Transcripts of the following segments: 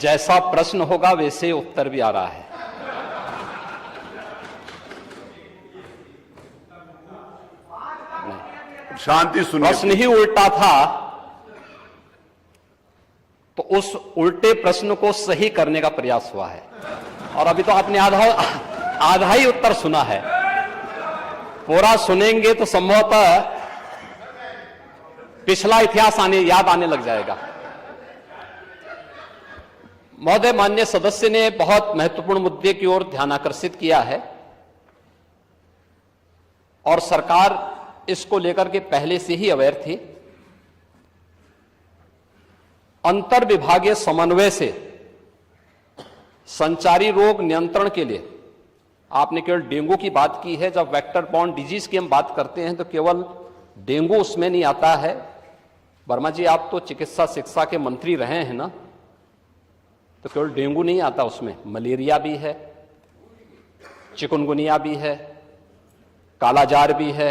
जैसा प्रश्न होगा वैसे उत्तर भी आ रहा है। शांति सुनिए। प्रश्न ही उल्टा था तो उस उल्टे प्रश्न को सही करने का प्रयास हुआ है। और अभी तो आपने आधा ही उत्तर सुना है। पूरा सुनेंगे तो संभवतः पिछला इतिहास याद आने लग जाएगा। महोदय, माननीय सदस्य ने बहुत महत्वपूर्ण मुद्दे की ओर ध्यान आकर्षित किया है और सरकार इसको लेकर के पहले से ही अवेयर थी। अंतर विभागीय समन्वय से संचारी रोग नियंत्रण के लिए आपने केवल डेंगू की बात की है। जब वेक्टर बॉर्न डिजीज की हम बात करते हैं तो केवल डेंगू उसमें नहीं आता है। वर्मा जी, आप तो चिकित्सा शिक्षा के मंत्री रहे हैं ना, तो केवल डेंगू नहीं आता उसमें, मलेरिया भी है, चिकुनगुनिया भी है, कालाजार भी है।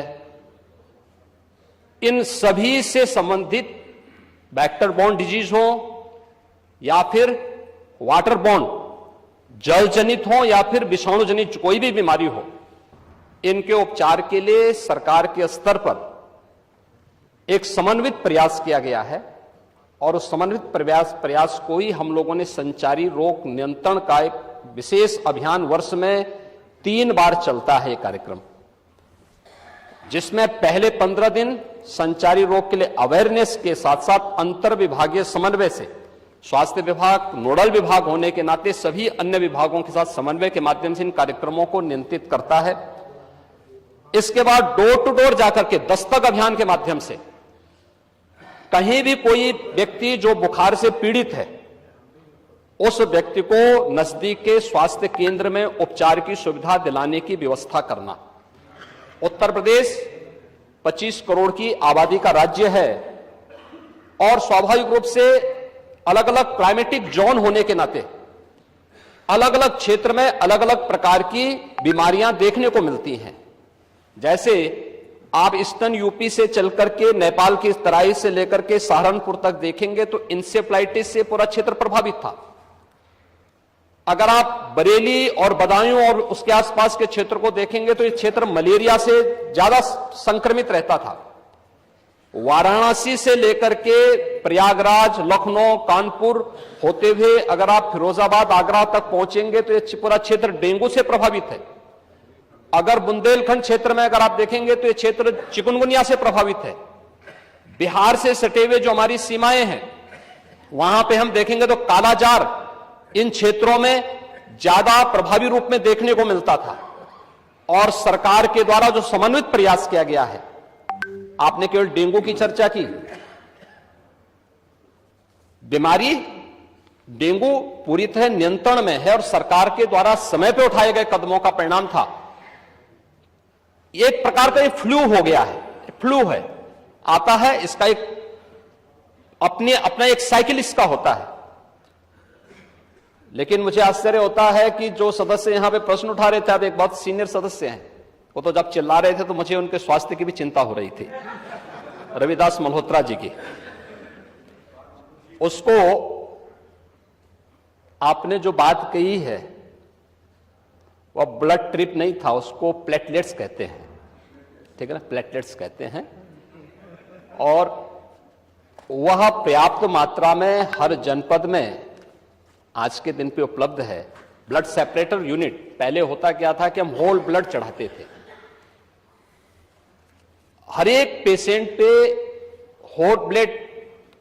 इन सभी से संबंधित वेक्टर बॉर्न डिजीज हो या फिर वाटर बॉर्न जल जनित हो या फिर विषाणु जनित कोई भी बीमारी हो, इनके उपचार के लिए सरकार के स्तर पर एक समन्वित प्रयास किया गया है। और उस समन्वित प्रयास को ही हम लोगों ने संचारी रोग नियंत्रण का एक विशेष अभियान, वर्ष में 3 बार चलता है कार्यक्रम, जिसमें पहले 15 दिन संचारी रोग के लिए अवेयरनेस के साथ साथ अंतर विभागीय समन्वय से स्वास्थ्य विभाग नोडल विभाग होने के नाते सभी अन्य विभागों के साथ समन्वय के माध्यम से इन कार्यक्रमों को नियंत्रित करता है। इसके बाद डोर टू डोर जाकर के दस्तक अभियान के माध्यम से कहीं भी कोई व्यक्ति जो बुखार से पीड़ित है, उस व्यक्ति को नजदीक के स्वास्थ्य केंद्र में उपचार की सुविधा दिलाने की व्यवस्था करना। उत्तर प्रदेश 25 करोड़ की आबादी का राज्य है और स्वाभाविक रूप से अलग अलग क्लाइमेटिक जोन होने के नाते अलग अलग क्षेत्र में अलग अलग प्रकार की बीमारियां देखने को मिलती हैं। जैसे आप ईस्टर्न यूपी से चल करके नेपाल की तराई से लेकर के सहारनपुर तक देखेंगे तो इंसेफ्लाइटिस से पूरा क्षेत्र प्रभावित था। अगर आप बरेली और बदायूं और उसके आसपास के क्षेत्र को देखेंगे तो ये क्षेत्र मलेरिया से ज्यादा संक्रमित रहता था। वाराणसी से लेकर के प्रयागराज, लखनऊ, कानपुर होते हुए अगर आप फिरोजाबाद, आगरा तक पहुंचेंगे तो ये पूरा क्षेत्र डेंगू से प्रभावित है। अगर बुंदेलखंड क्षेत्र में अगर आप देखेंगे तो ये क्षेत्र चिकुनगुनिया से प्रभावित है। बिहार से सटे हुए जो हमारी सीमाएं हैं वहां पे हम देखेंगे तो कालाजार इन क्षेत्रों में ज्यादा प्रभावी रूप में देखने को मिलता था। और सरकार के द्वारा जो समन्वित प्रयास किया गया है, आपने केवल डेंगू की चर्चा की, बीमारी डेंगू पूरी तरह नियंत्रण में है और सरकार के द्वारा समय पर उठाए गए कदमों का परिणाम था। एक प्रकार का ये फ्लू हो गया है, फ्लू है, आता है, इसका एक अपना एक साइकिल इसका होता है। लेकिन मुझे आश्चर्य होता है कि जो सदस्य यहां पे प्रश्न उठा रहे थे, अब एक बहुत सीनियर सदस्य हैं, वो तो जब चिल्ला रहे थे तो मुझे उनके स्वास्थ्य की भी चिंता हो रही थी, रविदास मल्होत्रा जी की। उसको आपने जो बात कही है वह ब्लड ट्रिप नहीं था, उसको प्लेटलेट्स कहते हैं, ठीक है ना, प्लेटलेट्स कहते हैं। और वह पर्याप्त मात्रा में हर जनपद में आज के दिन पे उपलब्ध है। ब्लड सेपरेटर यूनिट, पहले होता क्या था कि हम होल ब्लड चढ़ाते थे। हर एक पेशेंट पे होल ब्लड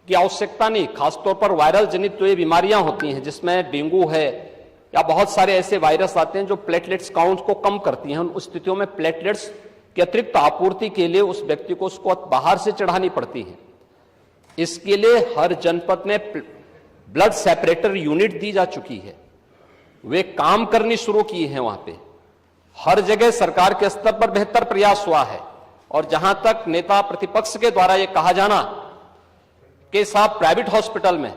की आवश्यकता नहीं, खासतौर पर वायरल जनित जो ये बीमारियां होती हैं जिसमें डेंगू है या बहुत सारे ऐसे वायरस आते हैं जो प्लेटलेट्स काउंट को कम करती हैं। उन स्थितियों में प्लेटलेट्स की अतिरिक्त आपूर्ति के लिए उस व्यक्ति को उसको बाहर से चढ़ानी पड़ती है। इसके लिए हर जनपद में ब्लड सेपरेटर यूनिट दी जा चुकी है, वे काम करनी शुरू की है। वहां पे हर जगह सरकार के स्तर पर बेहतर प्रयास हुआ है। और जहां तक नेता प्रतिपक्ष के द्वारा यह कहा जाना कि साहब प्राइवेट हॉस्पिटल में,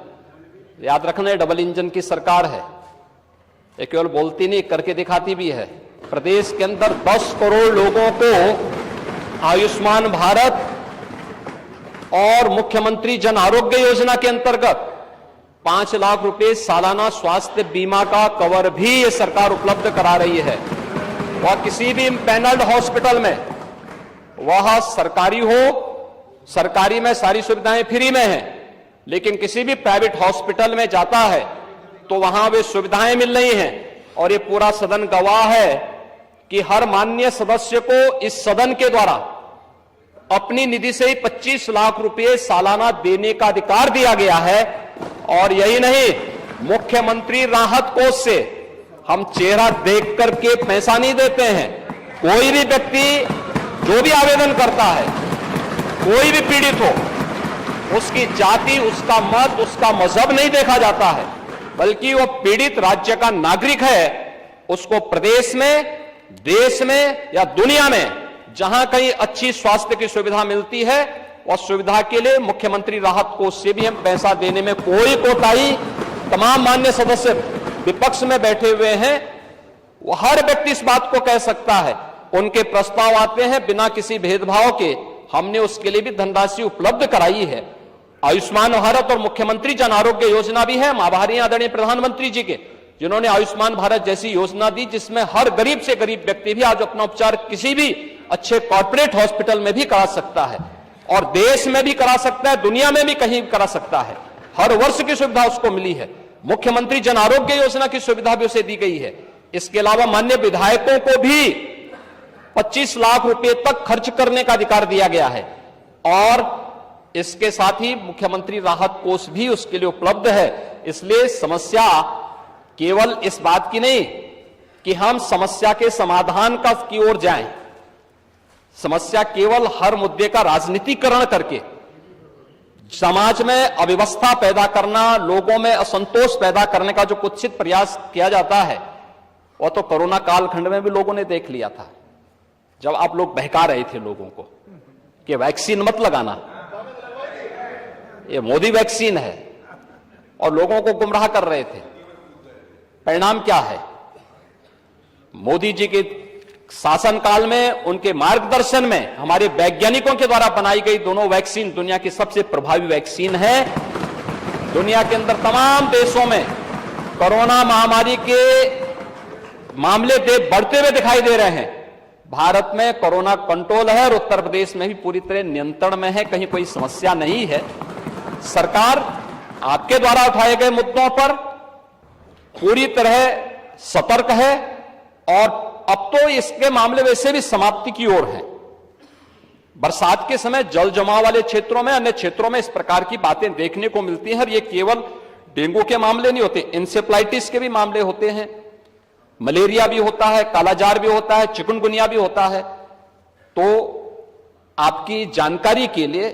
याद रखना डबल इंजन की सरकार है, ये केवल बोलती नहीं करके दिखाती भी है। प्रदेश के अंदर 10 करोड़ लोगों को आयुष्मान भारत और मुख्यमंत्री जन आरोग्य योजना के अंतर्गत 5 लाख रुपए सालाना स्वास्थ्य बीमा का कवर भी ये सरकार उपलब्ध करा रही है। वह किसी भी पैनल्ड हॉस्पिटल में, वह सरकारी हो, सरकारी में सारी सुविधाएं फ्री में हैं, लेकिन किसी भी प्राइवेट हॉस्पिटल में जाता है तो वहां वे सुविधाएं मिल रही हैं। और ये पूरा सदन गवाह है कि हर माननीय सदस्य को इस सदन के द्वारा अपनी निधि से ही 25 लाख रुपए सालाना देने का अधिकार दिया गया है। और यही नहीं, मुख्यमंत्री राहत कोष से हम चेहरा देख करके पैसा नहीं देते हैं। कोई भी व्यक्ति जो भी आवेदन करता है, कोई भी पीड़ित हो, उसकी जाति, उसका मत, उसका मजहब नहीं देखा जाता है, बल्कि वो पीड़ित राज्य का नागरिक है। उसको प्रदेश में, देश में या दुनिया में जहां कहीं अच्छी स्वास्थ्य की सुविधा मिलती है, और सुविधा के लिए मुख्यमंत्री राहत कोष से भी हम पैसा देने में कोई कोताही, तमाम मान्य सदस्य विपक्ष में बैठे हुए हैं, वो हर व्यक्ति इस बात को कह सकता है। उनके प्रस्ताव आते हैं बिना किसी भेदभाव के, हमने उसके लिए भी धनराशि उपलब्ध कराई है। आयुष्मान भारत और मुख्यमंत्री जन आरोग्य योजना भी है। हम आभारी हैं आदरणीय प्रधानमंत्री जी के, जिन्होंने आयुष्मान भारत जैसी योजना दी, जिसमें हर गरीब से गरीब व्यक्ति भी आज अपना उपचार किसी भी अच्छे कॉर्पोरेट हॉस्पिटल में भी करा सकता है, और देश में भी करा सकता है, दुनिया में भी कहीं करा सकता है। हर वर्ष की सुविधा उसको मिली है। मुख्यमंत्री जन आरोग्य योजना की सुविधा भी उसे दी गई है। इसके अलावा माननीय विधायकों को भी 25 लाख रुपए तक खर्च करने का अधिकार दिया गया है, और इसके साथ ही मुख्यमंत्री राहत कोष भी उसके लिए उपलब्ध है। इसलिए समस्या केवल इस बात की नहीं कि हम समस्या के समाधान की ओर जाएं, समस्या केवल हर मुद्दे का राजनीतिकरण करके समाज में अव्यवस्था पैदा करना, लोगों में असंतोष पैदा करने का जो कुत्सित प्रयास किया जाता है, वह तो कोरोना कालखंड में भी लोगों ने देख लिया था, जब आप लोग बहका रहे थे लोगों को कि वैक्सीन मत लगाना, ये मोदी वैक्सीन है, और लोगों को गुमराह कर रहे थे। परिणाम क्या है? मोदी जी के शासनकाल में, उनके मार्गदर्शन में हमारे वैज्ञानिकों के द्वारा बनाई गई दोनों वैक्सीन दुनिया की सबसे प्रभावी वैक्सीन है। दुनिया के अंदर तमाम देशों में कोरोना महामारी के मामले बढ़ते हुए दिखाई दे रहे हैं। भारत में कोरोना कंट्रोल है, और उत्तर प्रदेश में भी पूरी तरह नियंत्रण में है, कहीं कोई समस्या नहीं है। सरकार आपके द्वारा उठाए गए मुद्दों पर पूरी तरह सतर्क है, और अब तो इसके मामले वैसे भी समाप्ति की ओर है। बरसात के समय जल जमाव वाले क्षेत्रों में, अन्य क्षेत्रों में इस प्रकार की बातें देखने को मिलती हैं। और ये केवल डेंगू के मामले नहीं होते, इंसेफ्लाइटिस के भी मामले होते हैं, मलेरिया भी होता है, कालाजार भी होता है, चिकनगुनिया भी होता है। तो आपकी जानकारी के लिए,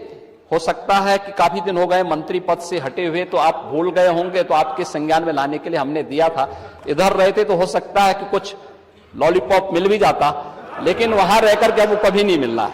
हो सकता है कि काफी दिन हो गए मंत्री पद से हटे हुए, तो आप भूल गए होंगे, तो आपके संज्ञान में लाने के लिए हमने दिया था। इधर रहते तो हो सकता है कि कुछ लॉलीपॉप मिल भी जाता, लेकिन वहां रहकर के अब वो कभी नहीं मिलना है।